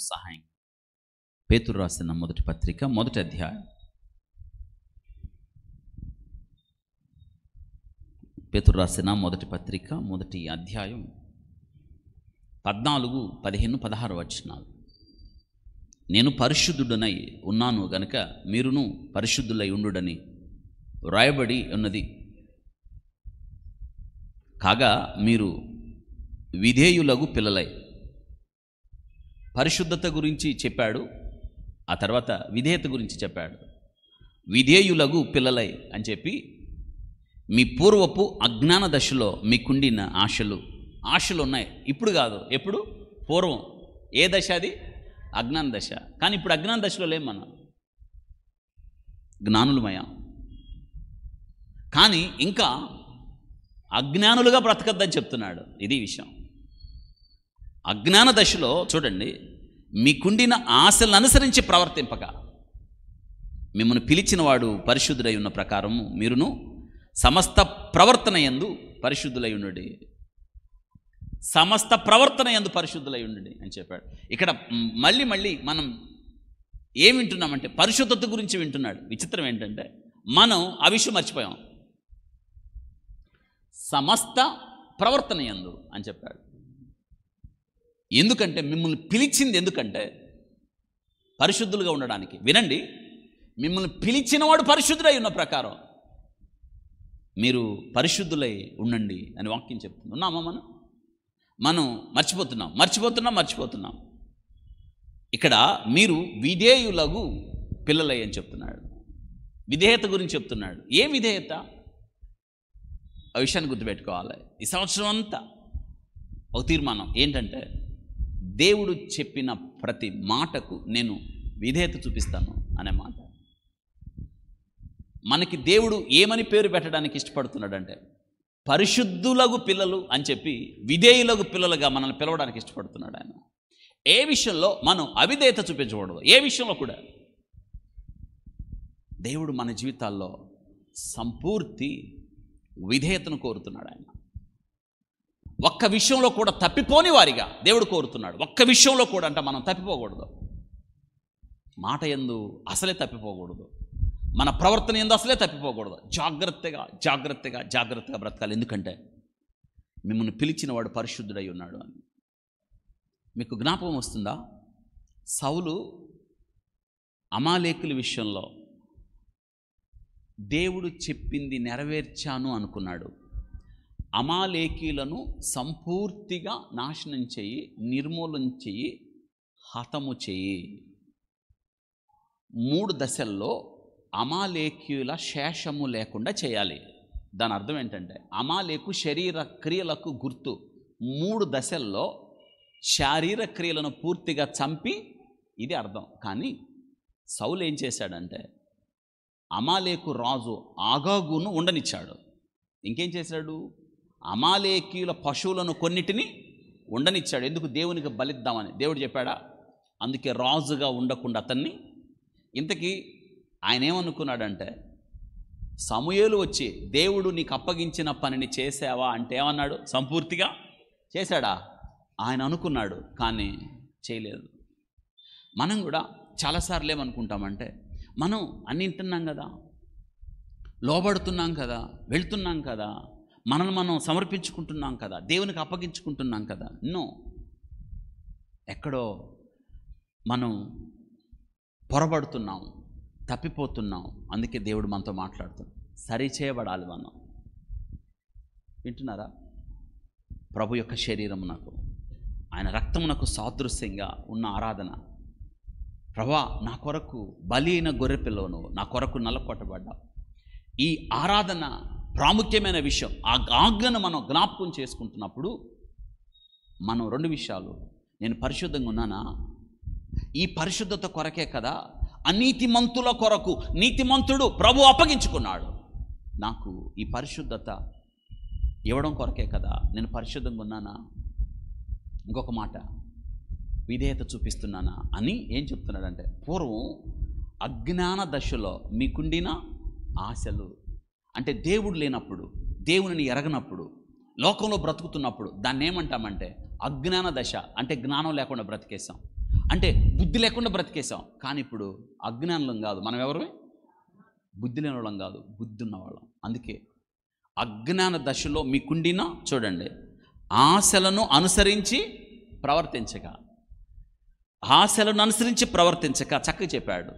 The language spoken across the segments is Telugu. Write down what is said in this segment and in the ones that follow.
సహాయం. పేతురు రాసిన మొదటి పత్రిక మొదటి అధ్యాయం. పేతురు రాసిన మొదటి పత్రిక మొదటి అధ్యాయం 14, 15, 16 వచనాలు. నేను పరిశుద్ధుడనై ఉన్నాను గనుక మీరును పరిశుద్ధులై ఉండుడని వ్రాయబడి ఉన్నది. కాగా మీరు విధేయులగు పిల్లలై. పరిశుద్ధత గురించి చెప్పాడు, ఆ తర్వాత విధేయత గురించి చెప్పాడు. విధేయులగు పిల్లలై అని చెప్పి మీ పూర్వపు అజ్ఞాన దశలో మీకుండిన ఆశలు ఉన్నాయి. ఇప్పుడు కాదు, ఎప్పుడు? పూర్వం. ఏ దశ అది? అజ్ఞాన దశ. కానీ ఇప్పుడు అజ్ఞాన దశలో లేం, మనం జ్ఞానులమయ్యాం. కానీ ఇంకా అజ్ఞానులుగా బ్రతకద్దని చెప్తున్నాడు. ఇది విషయం. అజ్ఞాన దశలో చూడండి, మీకుండిన ఆశలను అనుసరించి ప్రవర్తింపక మిమ్మల్ని పిలిచిన వాడు పరిశుద్ధుడై ఉన్న ప్రకారము మీరును సమస్త ప్రవర్తన యందు పరిశుద్ధులై ఉండుడి. సమస్త ప్రవర్తన యందు పరిశుద్ధులై ఉండుడి అని చెప్పాడు. ఇక్కడ మళ్ళీ మనం ఏం వింటున్నామంటే పరిశుద్ధత గురించి వింటున్నాడు. విచిత్రం ఏంటంటే మనం ఆ విషయం మర్చిపోయాం. సమస్త ప్రవర్తన యందు అని చెప్పాడు. ఎందుకంటే మిమ్మల్ని పిలిచింది ఎందుకంటే పరిశుద్ధులుగా ఉండడానికి. వినండి, మిమ్మల్ని పిలిచినవాడు పరిశుద్ధుడై ఉన్న ప్రకారం మీరు పరిశుద్ధులై ఉండండి అని వాక్యం చెప్తుంది. ఉన్నామా? మనం మర్చిపోతున్నాం. ఇక్కడ మీరు విధేయులగు పిల్లలై అని చెప్తున్నాడు. విధేయత గురించి చెప్తున్నాడు. ఏ విధేయత? ఆ విషయాన్ని గుర్తుపెట్టుకోవాలి. ఈ సంవత్సరం అంతా ఒక తీర్మానం ఏంటంటే దేవుడు చెప్పిన ప్రతి మాటకు నేను విధేయత చూపిస్తాను అనే మాట. మనకి దేవుడు ఏమని పేరు పెట్టడానికి ఇష్టపడుతున్నాడంటే పరిశుద్ధులగు పిల్లలు అని చెప్పి విధేయులగు పిల్లలుగా మనల్ని పిలవడానికి ఇష్టపడుతున్నాడు ఆయన. ఏ విషయంలో మనం అవిధేయత చూపించకూడదు. ఏ విషయంలో కూడా దేవుడు మన జీవితాల్లో సంపూర్తి విధేయతను కోరుతున్నాడు ఆయన. ఒక్క విషయంలో కూడా తప్పిపోని వారిగా దేవుడు కోరుతున్నాడు. ఒక్క విషయంలో కూడా అంటే మనం తప్పిపోకూడదు. మాట యందు అసలే తప్పిపోకూడదు. మన ప్రవర్తన యందు అసలే తప్పిపోకూడదు. జాగ్రత్తగా బ్రతకాలి. ఎందుకంటే మిమ్మల్ని పిలిచిన వాడు పరిశుద్ధుడై ఉన్నాడు అని. మీకు జ్ఞాపకం వస్తుందా? సౌలు అమాలేకుల విషయంలో దేవుడు చెప్పింది నెరవేర్చాను అనుకున్నాడు. అమాలేకీలను సంపూర్తిగా నాశనం చెయ్యి, నిర్మూలన చెయ్యి, హతము చెయ్యి. 3 దశల్లో అమాలేకీయుల శేషము లేకుండా చేయాలి. దాని అర్థం ఏంటంటే అమాలేకు శరీర క్రియలకు గుర్తు. 3 దశల్లో శారీర క్రియలను పూర్తిగా చంపి, ఇది అర్థం. కానీ సౌలు ఏం చేశాడంటే అమాలేకు రాజు ఆగాగును ఉండనిచ్చాడు. ఇంకేం చేశాడు? అమాలేకీయుల పశువులను కొన్నిటిని ఉండనిచ్చాడు. ఎందుకు? దేవునికి బలిద్దామని. దేవుడు చెప్పాడా? అందుకే రాజుగా ఉండకుండా అతన్ని. ఇంతకీ ఆయన ఏమనుకున్నాడంటే సమూయేలు వచ్చి దేవుడు నీకు అప్పగించిన పనిని చేసావా అంటే ఏమన్నాడు? సంపూర్తిగా చేశాడా? ఆయన అనుకున్నాడు, కానీ చేయలేదు. మనం కూడా చాలాసార్లు ఏమనుకుంటామంటే మనం అన్ని వింటున్నాం కదా, లోబడుతున్నాం కదా, వెళ్తున్నాం కదా, మనల్ని మనం సమర్పించుకుంటున్నాం కదా, దేవునికి అప్పగించుకుంటున్నాం కదా. ఎక్కడో మనం పొరబడుతున్నాం, తప్పిపోతున్నాం. అందుకే దేవుడు మనతో మాట్లాడుతున్నాడు. సరి చేయబడాలి మనం. వింటున్నారా? ప్రభు యొక్క శరీరమునకు, ఆయన రక్తమునకు సాదృశ్యంగా ఉన్న ఆరాధన. ప్రభా, నా కొరకు బలి అయిన గొర్రెపిల్లను, నా కొరకు నల్లకొట్టబడ్డా. ఈ ఆరాధన ప్రాముఖ్యమైన విషయం. ఆ ఆజ్ఞను మనం జ్ఞాపకం చేసుకుంటున్నప్పుడు మనం 2 విషయాలు. నేను పరిశుద్ధంగా ఉన్నానా? ఈ పరిశుద్ధత కొరకే కదా అనీతిమంతుల కొరకు నీతిమంతుడు ప్రభు అప్పగించుకున్నాడు. నాకు ఈ పరిశుద్ధత ఇవ్వడం కొరకే కదా నేను పరిశుద్ధంగా ఉన్నానా? ఇంకొక మాట, విధేయత చూపిస్తున్నానా అని ఏం చెప్తున్నాడంటే పూర్వం అజ్ఞాన దశలో మీకుండిన ఆశలు. అంటే దేవుడు లేనప్పుడు, దేవునిని ఎరగనప్పుడు, లోకంలో బ్రతుకుతున్నప్పుడు దాన్ని ఏమంటామంటే అజ్ఞాన దశ. అంటే జ్ఞానం లేకుండా బ్రతికేసాం. అంటే బుద్ధి లేకుండా బ్రతికేసాం. కానీ ఇప్పుడు అజ్ఞానులం కాదు, మనం ఎవరు? బుద్ధి లేని వాళ్ళం కాదు, బుద్ధి ఉన్నవాళ్ళం. అందుకే అజ్ఞాన దశలో మీకుండినా చూడండి, ఆశలను అనుసరించి ప్రవర్తించక చక్కగా చెప్పాడు,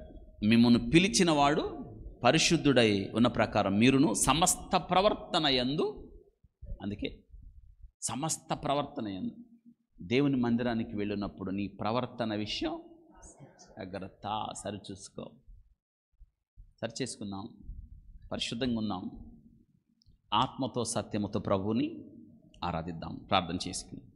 మిమ్మల్ని పిలిచిన వాడు పరిశుద్ధుడై ఉన్న ప్రకారం మీరును సమస్త ప్రవర్తన యందు, అందుకే సమస్త ప్రవర్తన యందు, దేవుని మందిరానికి వెళ్ళినప్పుడు నీ ప్రవర్తన విషయం జాగ్రత్త, సరిచేసుకుందాం, పరిశుద్ధంగా ఉన్నాం, ఆత్మతో సత్యముతో ప్రభువుని ఆరాధిద్దాం. ప్రార్థన చేసుకుందాం.